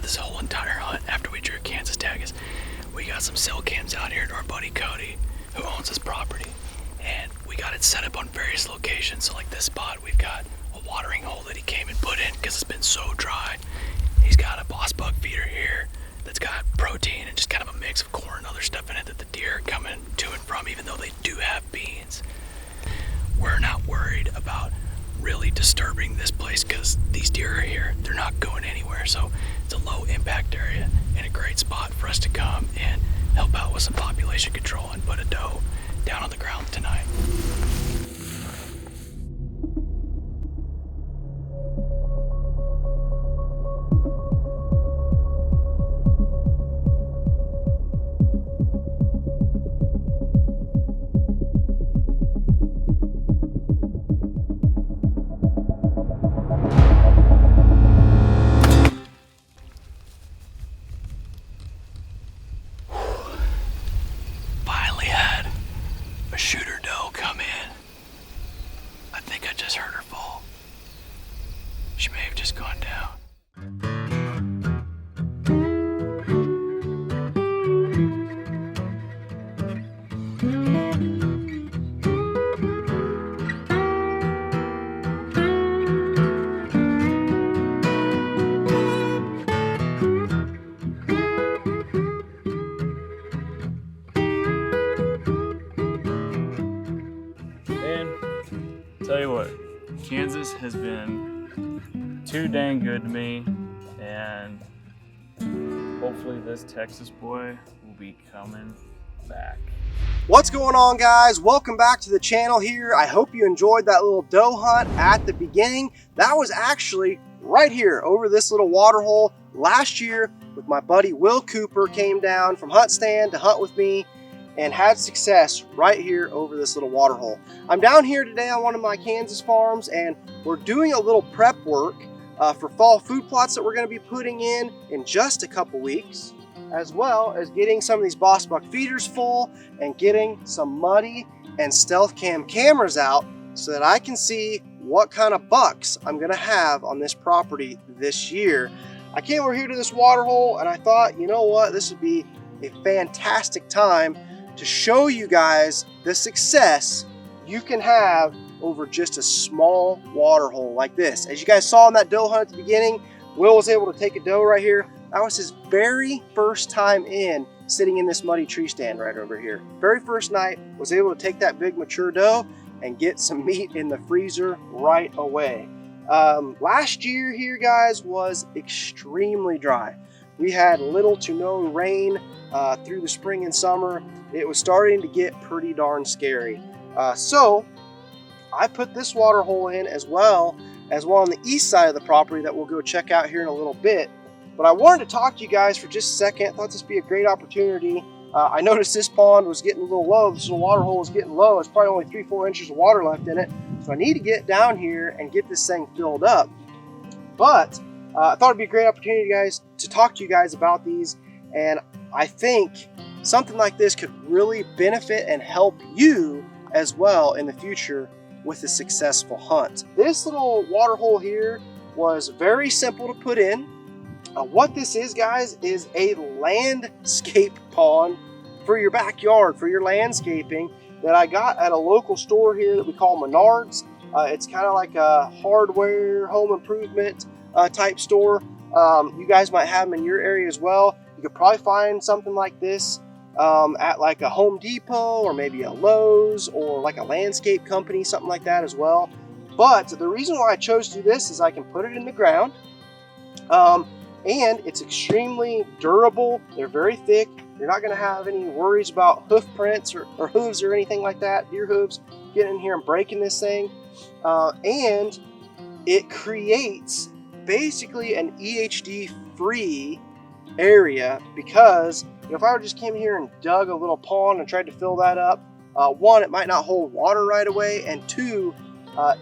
this whole entire hunt after we drew Kansas tag is we got some cell cams out here to our buddy Cody, who owns this property, and we got it set up on various locations. So like this spot, we've got a watering hole that he came and put in because it's been so dry. He's got a boss bug feeder here that's got protein and just kind of a mix of corn and other stuff in it that the deer are coming to and from, even though they do have beans. We're not worried about really disturbing this place because these deer are here. They're not going anywhere. So it's a low impact area and a great spot for us to come and help out with some population control and put a doe down on the ground tonight. Shooter doe come in. I think I just heard her fall. She may have just gone down. Tell you what, Kansas has been too dang good to me, and hopefully this Texas boy will be coming back. What's going on, guys? Welcome back to the channel here. I hope you enjoyed that little doe hunt at the beginning. That was actually right here over this little water hole last year with my buddy Will Cooper. Came down from HuntStand to hunt with me and had success right here over this little water hole. I'm down here today on one of my Kansas farms, and we're doing a little prep work for fall food plots that we're gonna be putting in just a couple weeks, as well as getting some of these boss buck feeders full and getting some muddy and stealth cam cameras out so that I can see what kind of bucks I'm gonna have on this property this year. I came over here to this water hole and I thought, you know what, this would be a fantastic time to show you guys the success you can have over just a small water hole like this. As you guys saw in that doe hunt at the beginning, Will was able to take a doe right here. That was his very first time in sitting in this muddy tree stand right over here. Very first night, was able to take that big mature doe and get some meat in the freezer right away. Last year here, guys, was extremely dry. We had little to no rain through the spring and summer. It was starting to get pretty darn scary. So I put this water hole in as well as one on the east side of the property that we'll go check out here in a little bit. But I wanted to talk to you guys for just a second. I thought this would be a great opportunity. I noticed this pond was getting a little low. This little water hole was getting low. It's probably only 3-4 inches of water left in it. So I need to get down here and get this thing filled up. But I thought it'd be a great opportunity, guys, to talk to you guys about these. And I think something like this could really benefit and help you as well in the future with a successful hunt. This little water hole here was very simple to put in. What this is, guys, is a landscape pond for your backyard, for your landscaping, that I got at a local store here that we call Menards. It's kind of like a hardware, home improvement type store. You guys might have them in your area as well. You could probably find something like this at like a Home Depot or maybe a Lowe's or like a landscape company, something like that as well. But the reason why I chose to do this is I can put it in the ground, and it's extremely durable. They're very thick. You're not going to have any worries about hoof prints or hooves or anything like that, deer hooves, getting in here and breaking this thing. And it creates basically an EHD free area, because if I just came here and dug a little pond and tried to fill that up, one, it might not hold water right away, and two,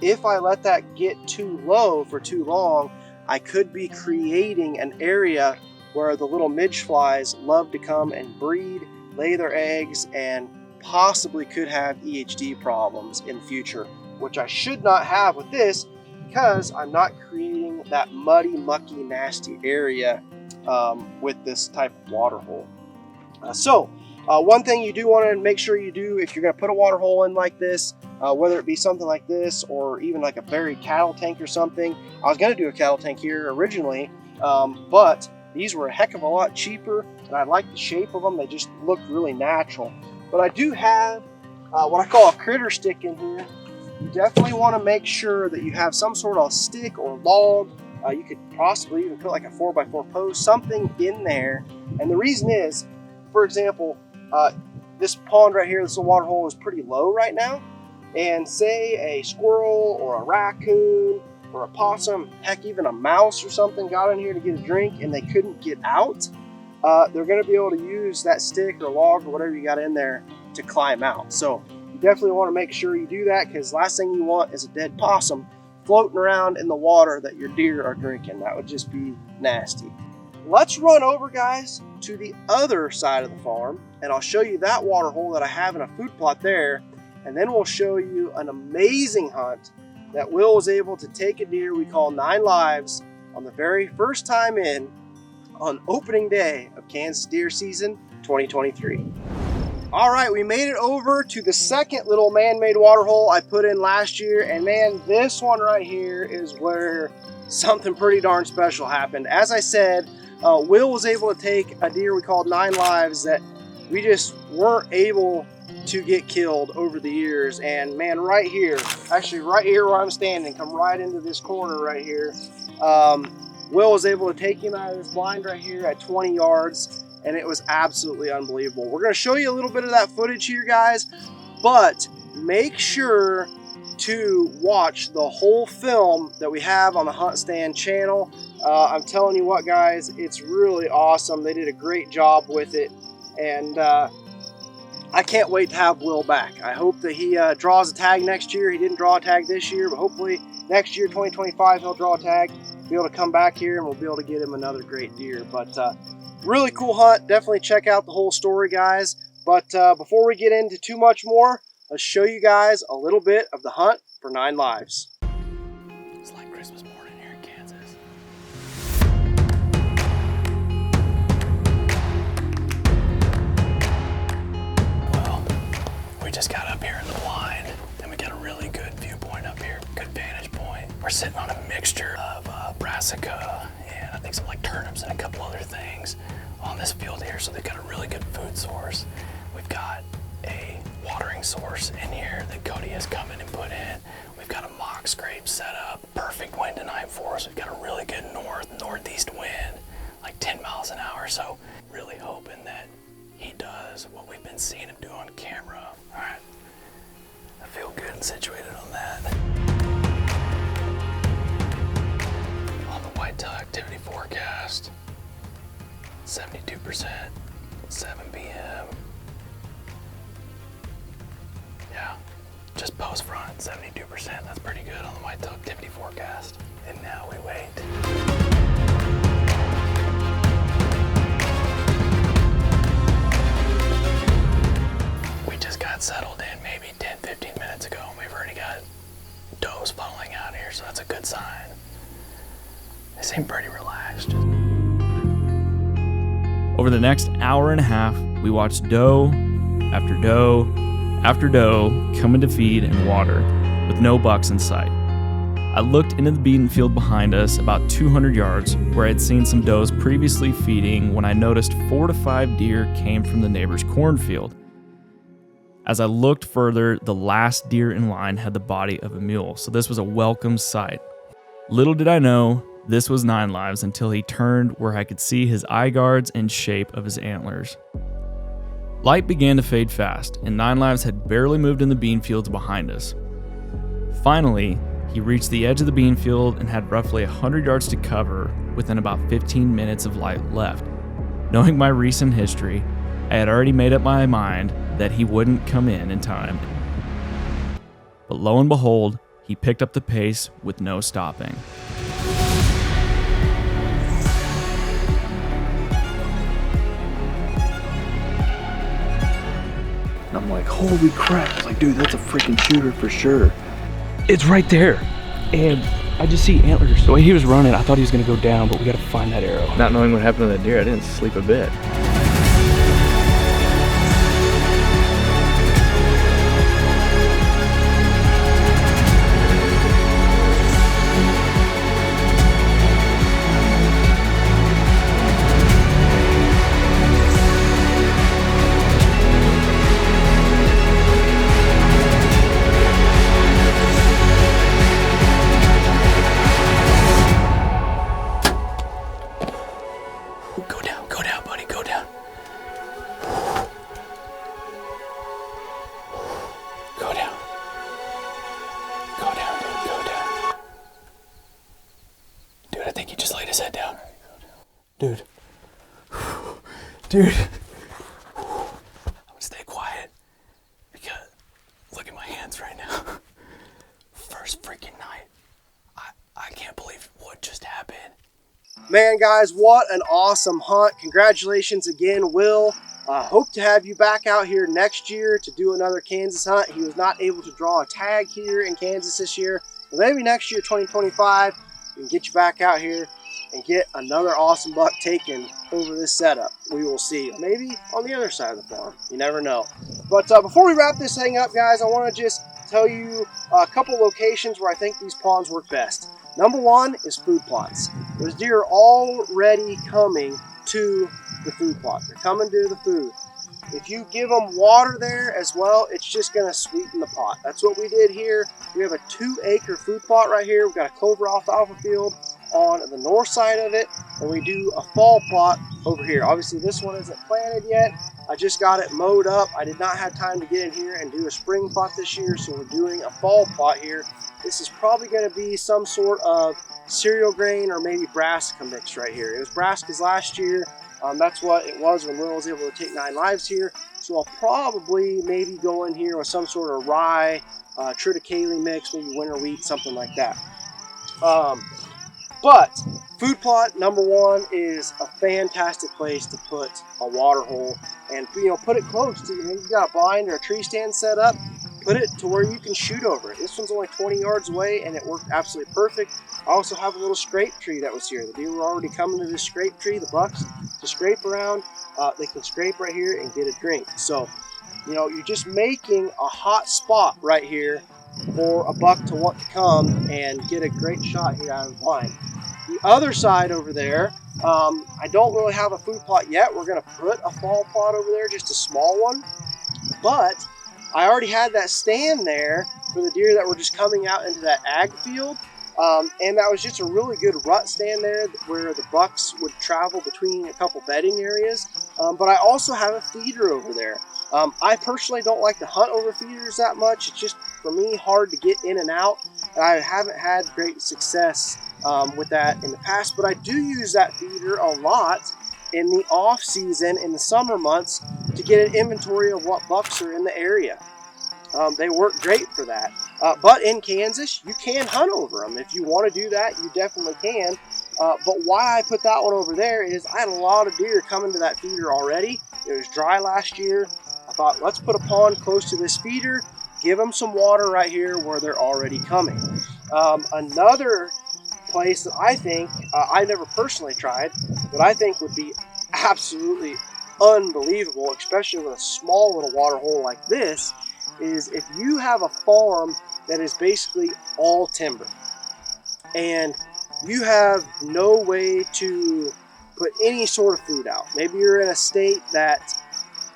if I let that get too low for too long, I could be creating an area where the little midge flies love to come and breed, lay their eggs, and possibly could have EHD problems in the future, which I should not have with this, because I'm not creating that muddy, mucky, nasty area with this type of water hole. One thing you do want to make sure you do if you're going to put a water hole in like this, whether it be something like this or even like a buried cattle tank or something. I was going to do a cattle tank here originally, but these were a heck of a lot cheaper, and I like the shape of them. They just looked really natural. But I do have what I call a critter stick in here. You definitely want to make sure that you have some sort of stick or log. You could possibly even put like a 4x4 post, something in there. And the reason is, for example, this pond right here, this little water hole is pretty low right now. And say a squirrel or a raccoon or a possum, heck, even a mouse or something got in here to get a drink and they couldn't get out, they're going to be able to use that stick or log or whatever you got in there to climb out. So you definitely want to make sure you do that, because last thing you want is a dead possum floating around in the water that your deer are drinking. That would just be nasty. Let's run over, guys, to the other side of the farm, and I'll show you that water hole that I have in a food plot there, and then we'll show you an amazing hunt that Will was able to take a deer we call 9 lives on the very first time in on opening day of Kansas deer season 2023. All right, we made it over to the second little man-made water hole I put in last year, and man, this one right here is where something pretty darn special happened. As I said, Will was able to take a deer we called 9 lives that we just weren't able to get killed over the years. And man, right here, actually right here where I'm standing, come right into this corner right here, Will was able to take him out of this blind right here at 20 yards, and it was absolutely unbelievable. We're going to show you a little bit of that footage here, guys, but make sure to watch the whole film that we have on the HuntStand channel. I'm telling you what, guys, it's really awesome. They did a great job with it, and I can't wait to have Will back. I hope that he draws a tag next year. He didn't draw a tag this year, but hopefully next year, 2025, he'll draw a tag, be able to come back here, and we'll be able to get him another great deer. But really cool hunt. Definitely check out the whole story, guys. But before we get into too much more, let's show you guys a little bit of the hunt for 9 lives. It's like Christmas morning here in Kansas. Well, we just got up here in the blind, and we got a really good viewpoint up here, good vantage point. We're sitting on a mixture of brassica and I think some like turnips and a couple other things on this field here, so they've got a really good food source. We've got a watering source in here that Cody has come in and put in. We've got a mock scrape set up, perfect wind tonight for us. We've got a really good northeast wind, like 10 miles an hour, so really hoping that he does what we've been seeing him do on camera. All right, I feel good and situated on that. On the whitetail activity forecast, 72%, 7 p.m. Yeah, just post front, 72%. That's pretty good on the whitetail activity forecast. And now we wait. We just got settled in maybe 10, 15 minutes ago, and we've already got does funneling out here, so that's a good sign. They seem pretty relaxed. Over the next hour and a half, we watched doe after doe after doe coming to feed and water, with no bucks in sight. I looked into the beaten field behind us about 200 yards, where I'd seen some does previously feeding when I noticed 4 to 5 deer came from the neighbor's cornfield. As I looked further, the last deer in line had the body of a mule, so this was a welcome sight. Little did I know this was 9 lives until he turned where I could see his eye guards and shape of his antlers. Light began to fade fast, and 9 lives had barely moved in the bean fields behind us. Finally, he reached the edge of the bean field and had roughly 100 yards to cover within about 15 minutes of light left. Knowing my recent history, I had already made up my mind that he wouldn't come in time. But lo and behold, he picked up the pace with no stopping. And I'm like, holy crap. I was like, dude, that's a freaking shooter for sure. It's right there. And I just see antlers. The way he was running, I thought he was gonna go down, but we gotta find that arrow. Not knowing what happened to that deer, I didn't sleep a bit. Go down, buddy, go down. Go down. Go down, dude, go down. Dude, I think he just laid his head down. Dude. Dude. I'm gonna stay quiet because look at my hands right now. First freaking night. I can't believe what just happened. Man, guys, what an awesome hunt. Congratulations again, Will. Hope to have you back out here next year to do another Kansas hunt. He was not able to draw a tag here in Kansas this year, but maybe next year, 2025, we can get you back out here and get another awesome buck taken over this setup. We will see. Maybe on the other side of the farm. You never know. But before we wrap this thing up, guys, I want to just tell you a couple locations where I think these ponds work best. Number one is food plots. Those deer are already coming to the food plot. They're coming to the food. If you give them water there as well, it's just going to sweeten the pot. That's what we did here. We have a 2-acre food plot right here. We've got a clover alfalfa field on the north side of it, and we do a fall plot over here. Obviously, this one isn't planted yet. I just got it mowed up. I did not have time to get in here and do a spring plot this year, so we're doing a fall plot here. This is probably going to be some sort of cereal grain or maybe brassica mix right here. It was brassicas last year. That's what it was when Will was able to take 9 lives here. So I'll probably maybe go in here with some sort of rye, triticale mix, maybe winter wheat, something like that. But food plot number one is a fantastic place to put a water hole, and put it close to you got a blind or a tree stand set up. Put it to where you can shoot over it. This one's only 20 yards away, and it worked absolutely perfect. I also have a little scrape tree that was here. The deer were already coming to this scrape tree, the bucks, to scrape around. They can scrape right here and get a drink. So, you're just making a hot spot right here for a buck to want to come and get a great shot here out of the blind. The other side over there, I don't really have a food plot yet. We're going to put a fall plot over there, just a small one. But I already had that stand there for the deer that were just coming out into that ag field. And that was just a really good rut stand there where the bucks would travel between a couple bedding areas. But I also have a feeder over there. I personally don't like to hunt over feeders that much. It's just, for me, hard to get in and out. And I haven't had great success with that in the past. But I do use that feeder a lot in the off season, in the summer months, to get an inventory of what bucks are in the area. They work great for that. But in Kansas, you can hunt over them. If you want to do that, you definitely can. But why I put that one over there is I had a lot of deer coming to that feeder already. It was dry last year. I thought, let's put a pond close to this feeder, give them some water right here where they're already coming. Another place that I think, I never personally tried, but I think would be absolutely unbelievable, especially with a small little water hole like this, is if you have a farm that is basically all timber and you have no way to put any sort of food out. Maybe you're in a state that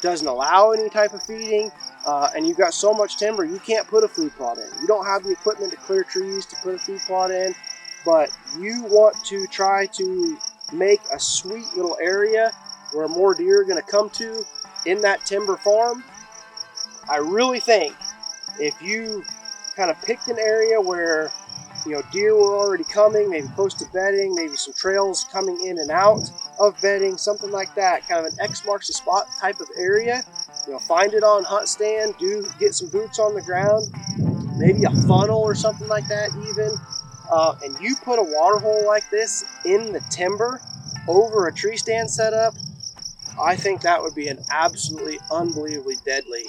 doesn't allow any type of feeding, and you've got so much timber you can't put a food plot in. You don't have the equipment to clear trees to put a food plot in, but you want to try to make a sweet little area where more deer are going to come to in that timber farm. I really think if you kind of picked an area where deer were already coming, maybe close to bedding, maybe some trails coming in and out of bedding, something like that, kind of an X marks the spot type of area, find it on HuntStand, get some boots on the ground, maybe a funnel or something like that even, and you put a water hole like this in the timber over a tree stand setup. I think that would be an absolutely unbelievably deadly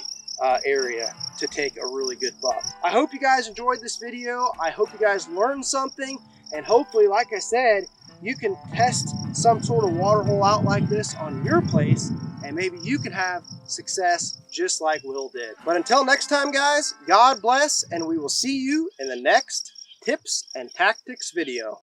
area to take a really good buck. I hope you guys enjoyed this video. I hope you guys learned something, and hopefully, like I said, you can test some sort of water hole out like this on your place, and maybe you can have success just like Will did. But until next time, guys, God bless, and we will see you in the next Tips and Tactics video.